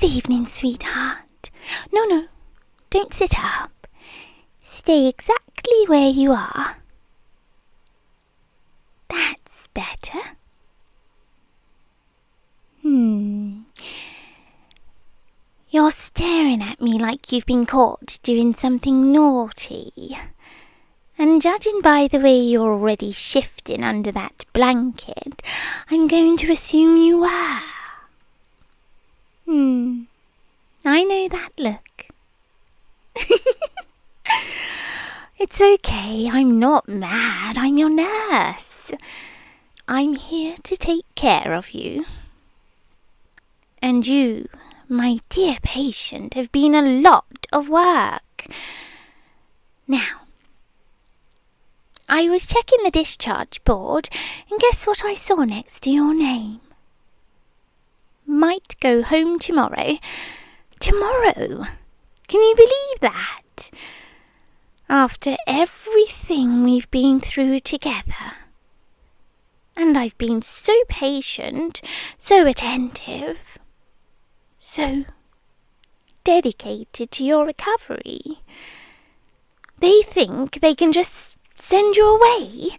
Good evening, sweetheart. No, don't sit up. Stay exactly where you are. That's better. You're staring at me like you've been caught doing something naughty. And judging by the way you're already shifting under that blanket, I'm going to assume you were. I know that look. It's okay, I'm not mad, I'm your nurse. I'm here to take care of you. And you, my dear patient, have been a lot of work. Now, I was checking the discharge board, and guess what I saw next to your name? Might go home tomorrow. Tomorrow? Can you believe that? After everything we've been through together. And I've been so patient, so attentive, so dedicated to your recovery. They think they can just send you away,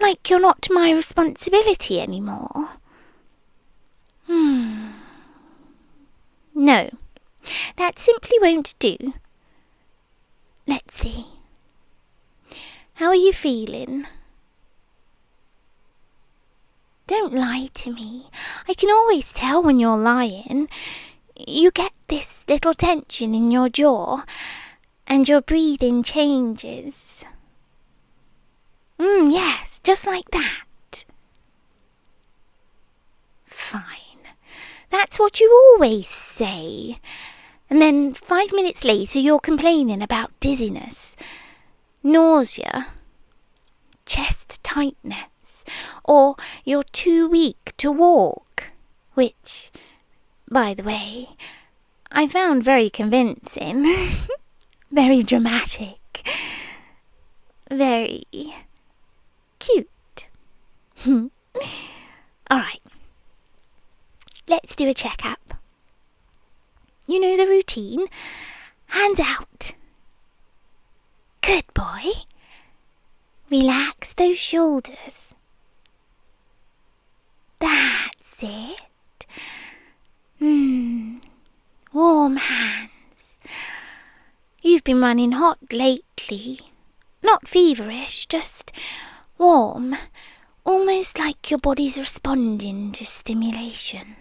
like you're not my responsibility anymore. No, that simply won't do. Let's see. How are you feeling? Don't lie to me. I can always tell when you're lying. You get this little tension in your jaw, and your breathing changes. Yes, just like that. Fine. That's what you always say. And then 5 minutes later you're complaining about dizziness, nausea, chest tightness, or you're too weak to walk, which, by the way, I found very convincing, very dramatic, very cute. Alright, let's do a checkup. You know the routine. Hands out. Good boy. Relax those shoulders. That's it. Warm hands. You've been running hot lately. Not feverish, just warm. Almost like your body's responding to stimulation.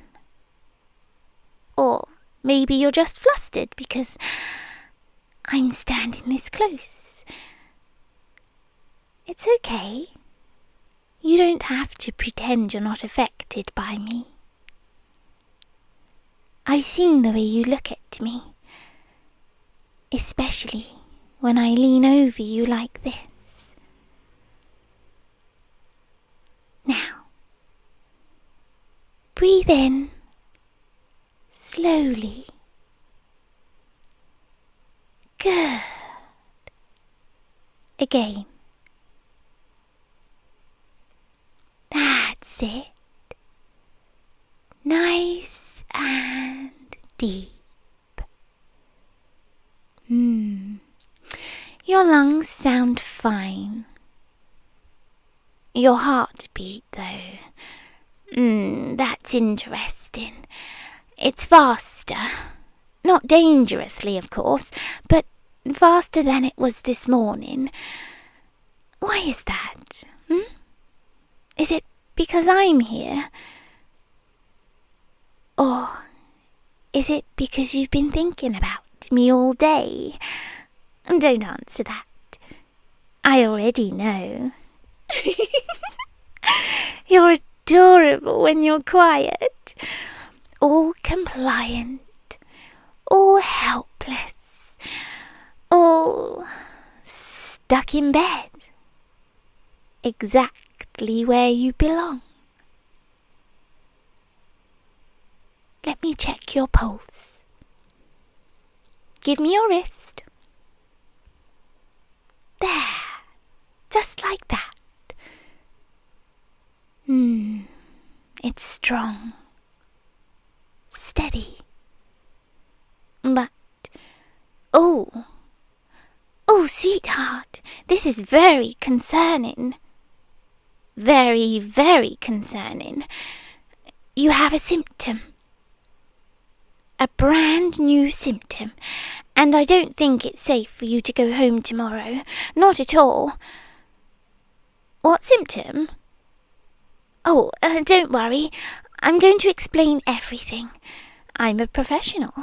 Or maybe you're just flustered because I'm standing this close. It's okay. You don't have to pretend you're not affected by me. I've seen the way you look at me, especially when I lean over you like this. Now, breathe in. Slowly. Good. Again. That's it. Nice and deep. Your lungs sound fine. Your heartbeat, though. That's interesting. It's faster. Not dangerously, of course, but faster than it was this morning. Why is that? Is it because I'm here? Or is it because you've been thinking about me all day? Don't answer that. I already know. You're adorable when you're quiet. All compliant. All helpless. All stuck in bed. Exactly where you belong. Let me check your pulse. Give me your wrist. There. Just like that. It's strong. Steady. Sweetheart, this is very concerning. Very, very concerning. You have a symptom. A brand new symptom. And I don't think it's safe for you to go home tomorrow. Not at all. What symptom? Oh, don't worry. I'm going to explain everything. I'm a professional.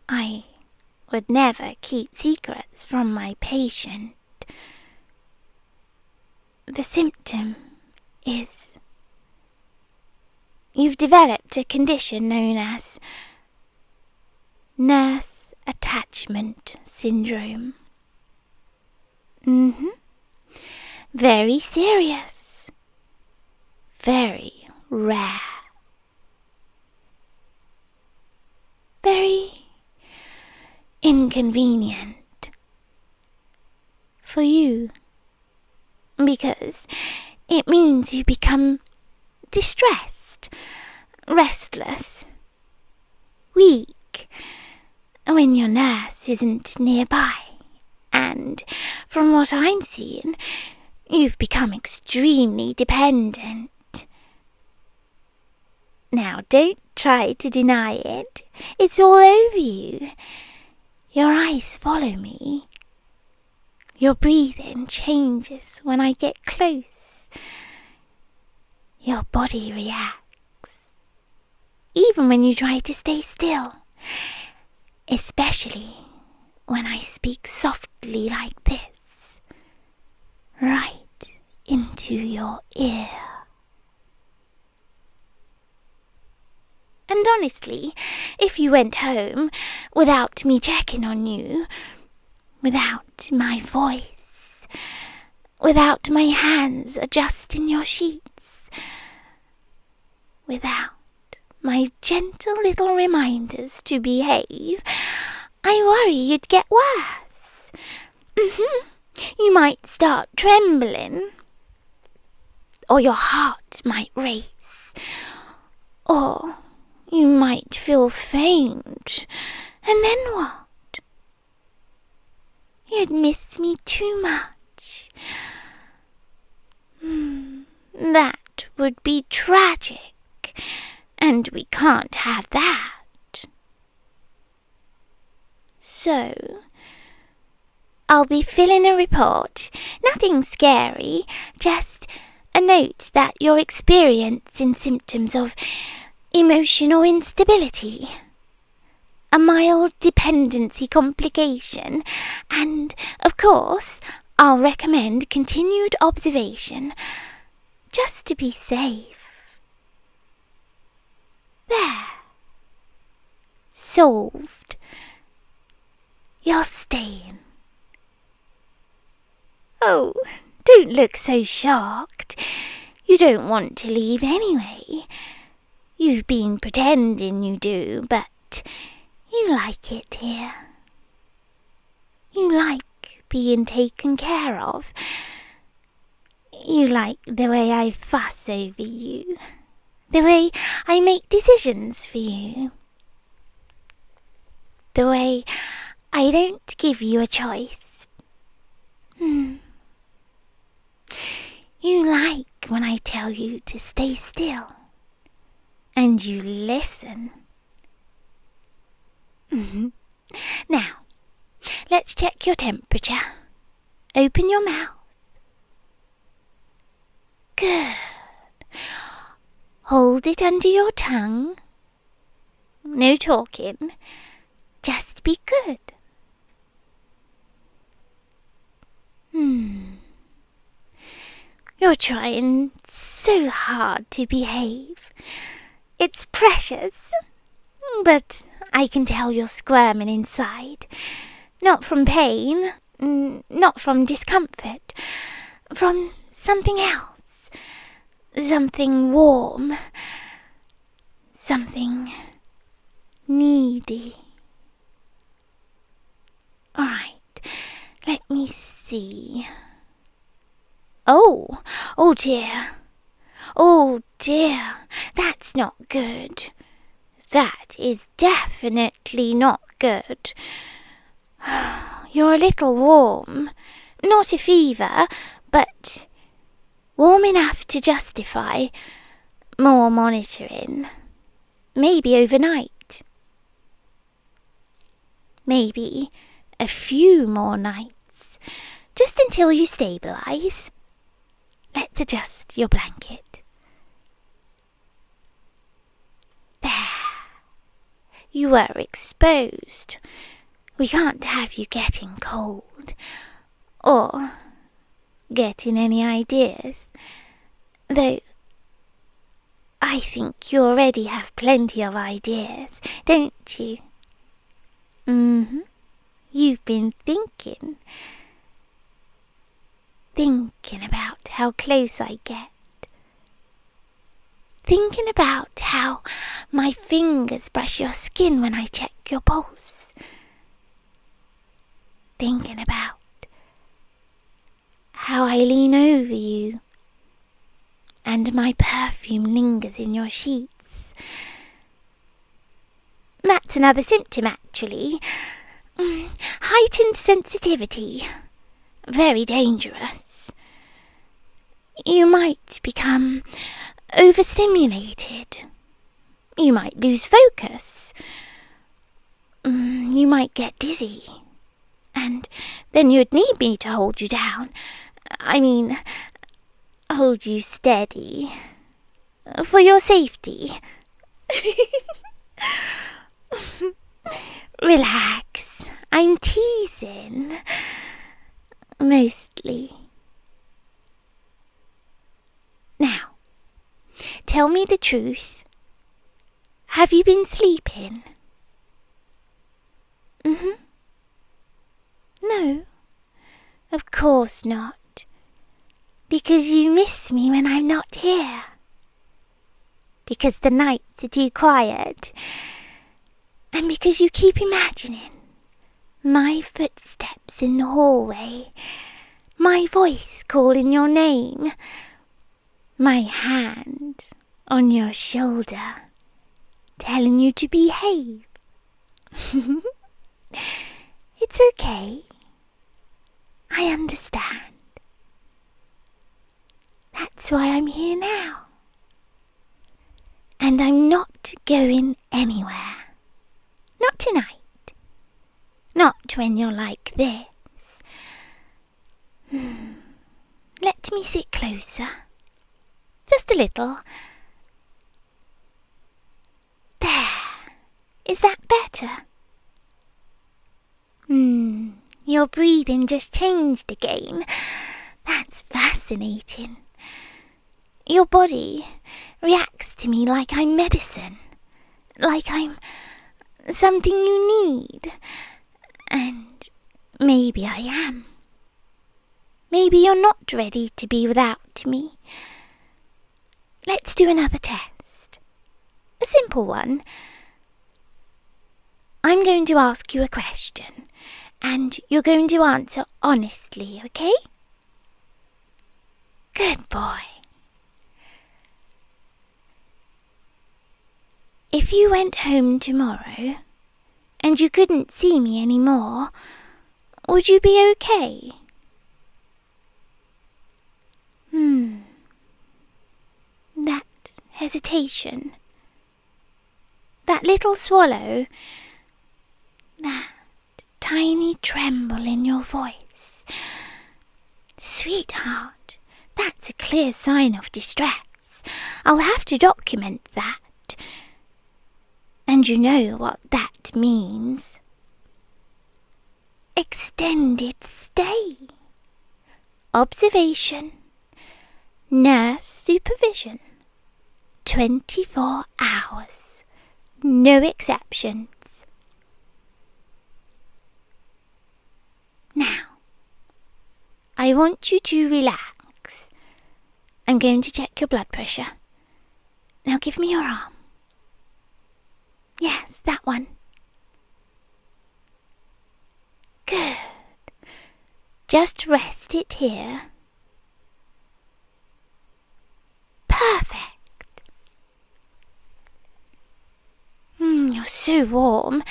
I would never keep secrets from my patient. The symptom is you've developed a condition known as nurse attachment syndrome. Very serious. Very rare. Very inconvenient for you, because it means you become distressed, restless, weak when your nurse isn't nearby. And from what I'm seeing, you've become extremely dependent. Now, don't try to deny it. It's all over you. Your eyes follow me. Your breathing changes when I get close. Your body reacts, even when you try to stay still, especially when I speak softly like this, right into your ear. And honestly, if you went home without me checking on you, without my voice, without my hands adjusting your sheets, without my gentle little reminders to behave, I worry you'd get worse. You might start trembling, or your heart might race, or you might feel faint, and then what? You'd miss me too much. That would be tragic, and we can't have that. So, I'll be filling a report. Nothing scary, just a note that you're experiencing symptoms of emotional instability, a mild dependency complication, and, of course, I'll recommend continued observation, just to be safe. There. Solved. You're staying. Oh, don't look so shocked. You don't want to leave anyway. You've been pretending you do, but you like it here. You like being taken care of. You like the way I fuss over you, the way I make decisions for you, the way I don't give you a choice. You like when I tell you to stay still, and you listen. Now, let's check your temperature. Open your mouth. Good. Hold it under your tongue. No talking. Just be good. You're trying so hard to behave. It's precious. But I can tell you're squirming inside. Not from pain, not from discomfort, from something else. Something warm. Something needy. Alright, let me see. Oh dear. Oh dear, that's not good. That is definitely not good. you're a little warm. Not a fever, but warm enough to justify more monitoring. Maybe overnight. Maybe a few more nights, just until you stabilise. Let's adjust your blanket. There. You were exposed. We can't have you getting cold, or getting any ideas, though I think you already have plenty of ideas, don't you? You've been thinking about how close I get. Thinking about how my fingers brush your skin when I check your pulse. Thinking about how I lean over you and my perfume lingers in your sheets. That's another symptom, actually. Heightened sensitivity. Very dangerous. You might become overstimulated. You might lose focus. You might get dizzy. And then you'd need me to hold you down. I mean, hold you steady. For your safety. Relax. I'm teasing. Mostly. Now, tell me the truth. Have you been sleeping? No, of course not. Because you miss me when I'm not here. Because the nights are too quiet. And because you keep imagining my footsteps in the hallway, my voice calling your name, my hand on your shoulder telling you to behave. It's okay. I understand. That's why I'm here now. And I'm not going anywhere. Not tonight. Not when you're like this. Let me sit closer. Just a little. There. Is that better? Your breathing just changed again. That's fascinating. Your body reacts to me like I'm medicine. Like I'm something you need. And maybe I am. Maybe you're not ready to be without me. Let's do another test. A simple one. I'm going to ask you a question, and you're going to answer honestly, okay? Good boy. If you went home tomorrow, and you couldn't see me anymore, would you be okay? That hesitation. That little swallow. That tiny tremble in your voice. Sweetheart, that's a clear sign of distress. I'll have to document that. And you know what that means. Extended stay. Observation. Nurse supervision. 24 hours. No exceptions. Now, I want you to relax. I'm going to check your blood pressure. Now give me your arm. Yes, that one. Good. Just rest it here. Perfect. You're so warm,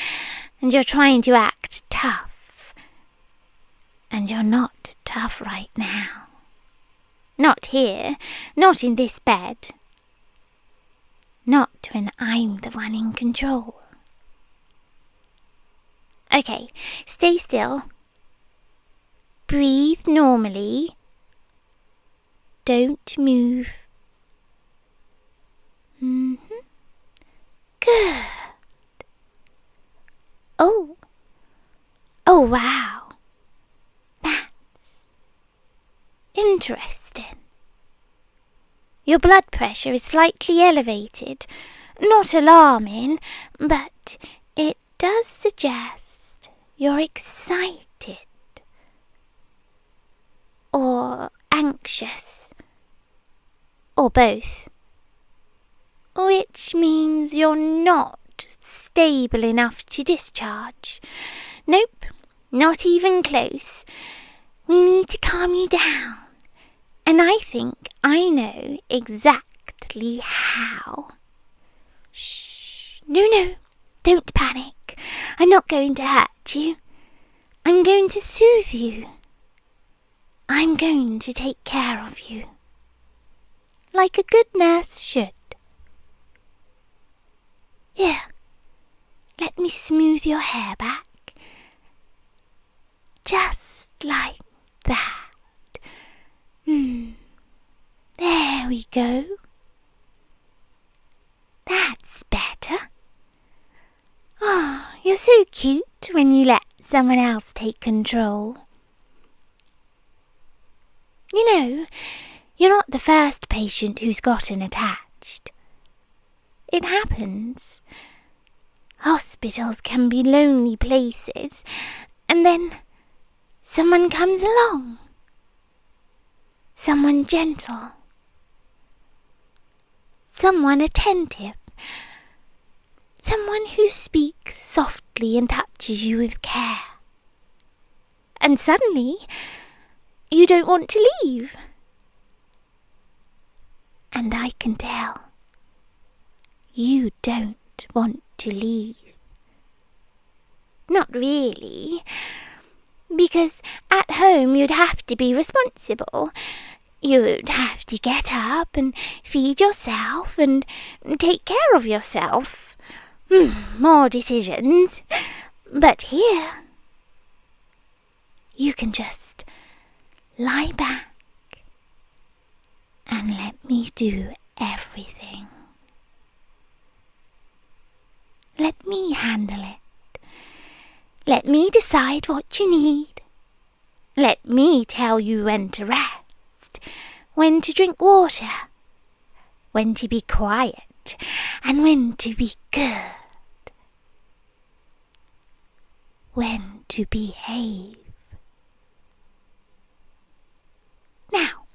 and you're trying to act tough. And you're not tough right now. Not here, not in this bed. Not when I'm the one in control. Okay, stay still. Breathe normally. Don't move. Good. Oh. Oh, wow. That's interesting. Your blood pressure is slightly elevated. Not alarming, but it does suggest you're excited. Or anxious. Or both. Which means you're not stable enough to discharge. Nope, not even close. We need to calm you down. And I think I know exactly how. Shh. No, don't panic. I'm not going to hurt you. I'm going to soothe you. I'm going to take care of you. Like a good nurse should. Here, let me smooth your hair back. Just like that. There we go. That's better. Oh, you're so cute when you let someone else take control. You know, you're not the first patient who's gotten attached. It happens. Hospitals can be lonely places, and then someone comes along. Someone gentle. Someone attentive. Someone who speaks softly and touches you with care. And suddenly, you don't want to leave. And I can tell. You don't want to leave. Not really. Because at home you'd have to be responsible. You'd have to get up and feed yourself and take care of yourself. More decisions. But here, you can just lie back and let me do everything. Let me handle it. Let me decide what you need. Let me tell you when to rest, when to drink water, when to be quiet, and when to be good. When to behave. Now,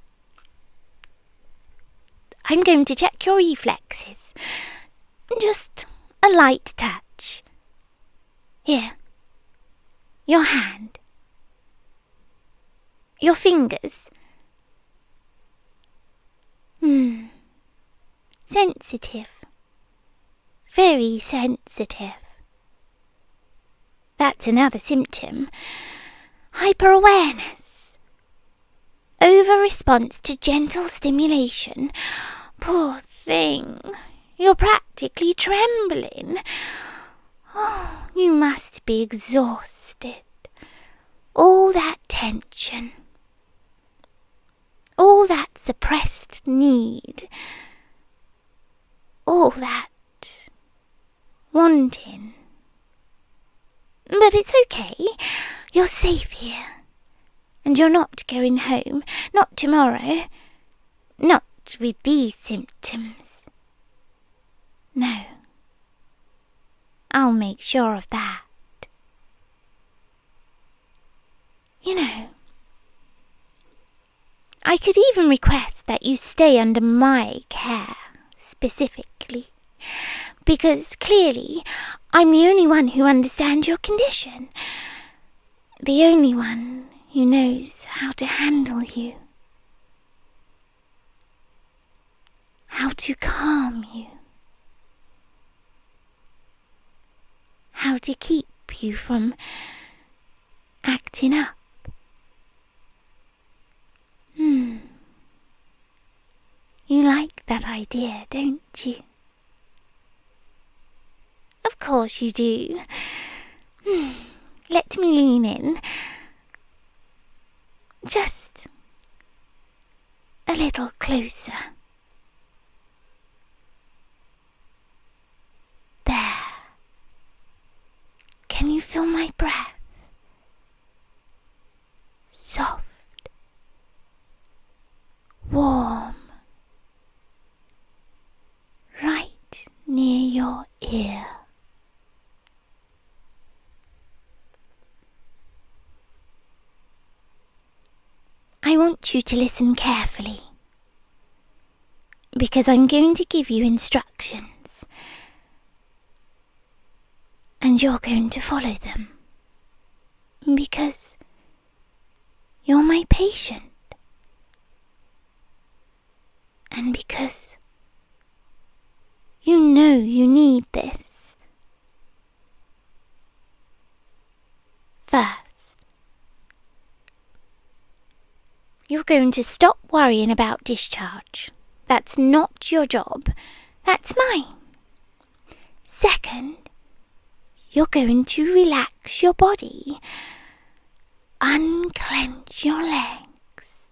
I'm going to check your reflexes. Just a light touch. Here. Your hand. Your fingers. Sensitive. Very sensitive. That's another symptom. Hyper-awareness. Over-response to gentle stimulation. Poor thing. You're practically trembling. Oh, you must be exhausted. All that tension. All that suppressed need. All that wanting. But it's okay. You're safe here. And you're not going home. Not tomorrow. Not with these symptoms. No. I'll make sure of that. You know, I could even request that you stay under my care, specifically, because clearly I'm the only one who understands your condition, the only one who knows how to handle you, how to calm you, how to keep you from acting up. You like that idea, don't you? Of course you do. Let me lean in. Just a little closer. There. Can you feel my breath? Soft. Warm. Right near your ear. I want you to listen carefully, because I'm going to give you instructions, and you're going to follow them, because you're my patient, and because you know you need this. First, you're going to stop worrying about discharge. That's not your job. That's mine. Second, you're going to relax your body. Unclench your legs.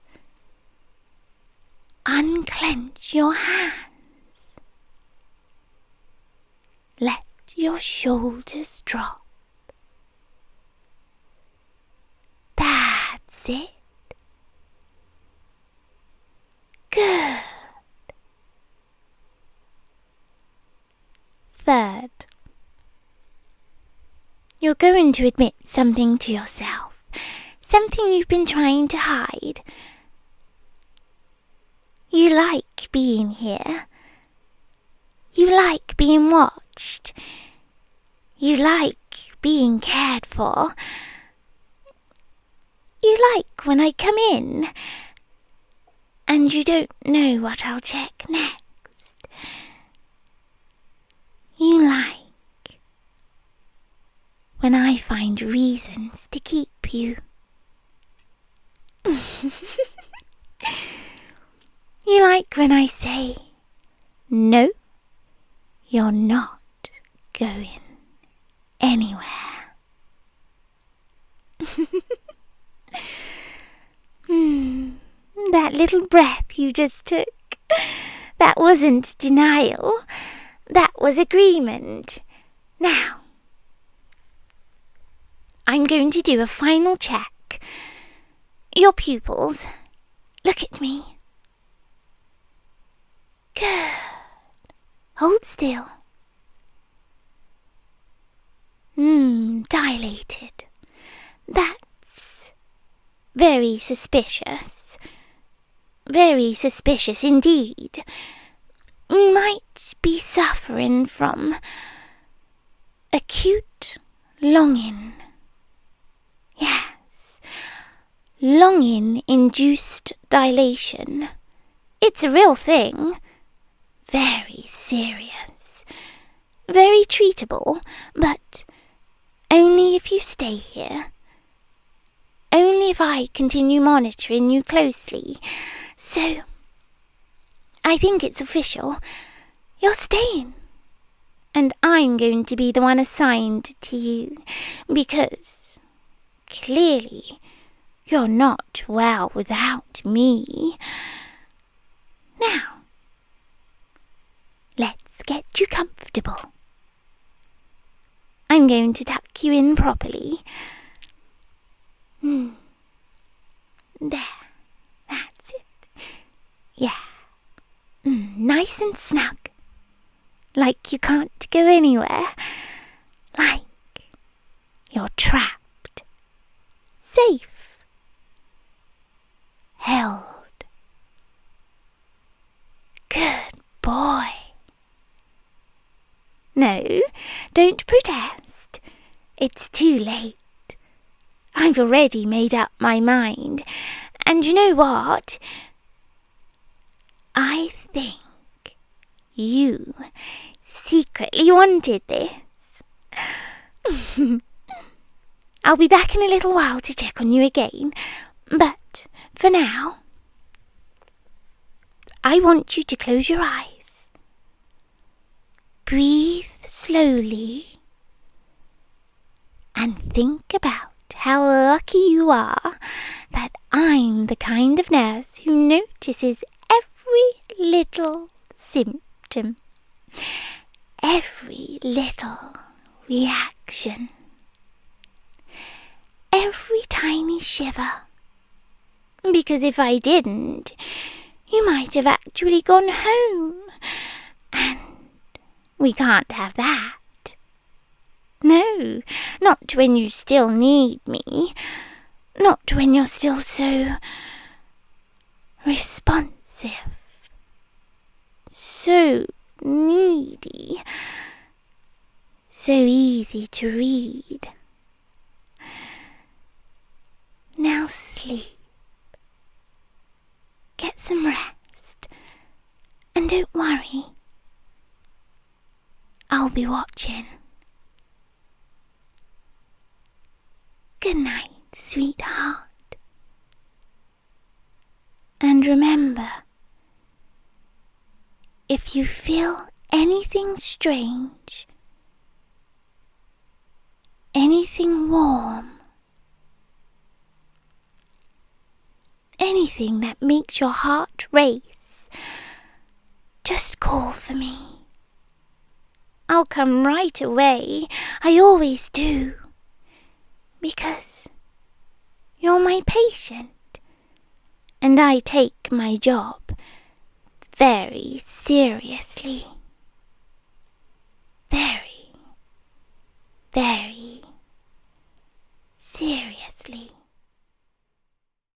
Unclench your hands. Let your shoulders drop. That's it. Good. Third, you're going to admit something to yourself, something you've been trying to hide. You like being here. You like being watched. You like being cared for. You like when I come in and you don't know what I'll check next. You like when I find reasons to keep you. You like when I say, no, you're not going anywhere. That little breath you just took, that wasn't denial, that was agreement. Now, I'm going to do a final check. Your pupils, look at me. Good. Hold still. Dilated. That's very suspicious. Very suspicious indeed. You might be suffering from acute longing. Yes, longing-induced dilation. It's a real thing. Very serious. Very treatable, but only if you stay here. Only if I continue monitoring you closely. So, I think it's official. You're staying. And I'm going to be the one assigned to you, because clearly you're not well without me. Now, let's get you comfortable. I'm going to tuck you in properly. There, that's it. Yeah. Nice and snug. Like you can't go anywhere. Like you're trapped. Safe. Held. Good boy. No, don't protest. It's too late. I've already made up my mind. And you know what? I think you secretly wanted this. I'll be back in a little while to check on you again. But for now, I want you to close your eyes. Breathe slowly and think about how lucky you are that I'm the kind of nurse who notices every little symptom, every little reaction, every tiny shiver. Because if I didn't, you might have actually gone home, and we can't have that. No, not when you still need me, not when you're still so responsive, so needy, so easy to read. Now sleep. Get some rest, and don't worry. I'll be watching. Good night, sweetheart. And remember, if you feel anything strange, anything warm, anything that makes your heart race, just call for me. I'll come right away. I always do. Because you're my patient, and I take my job very seriously. Very, very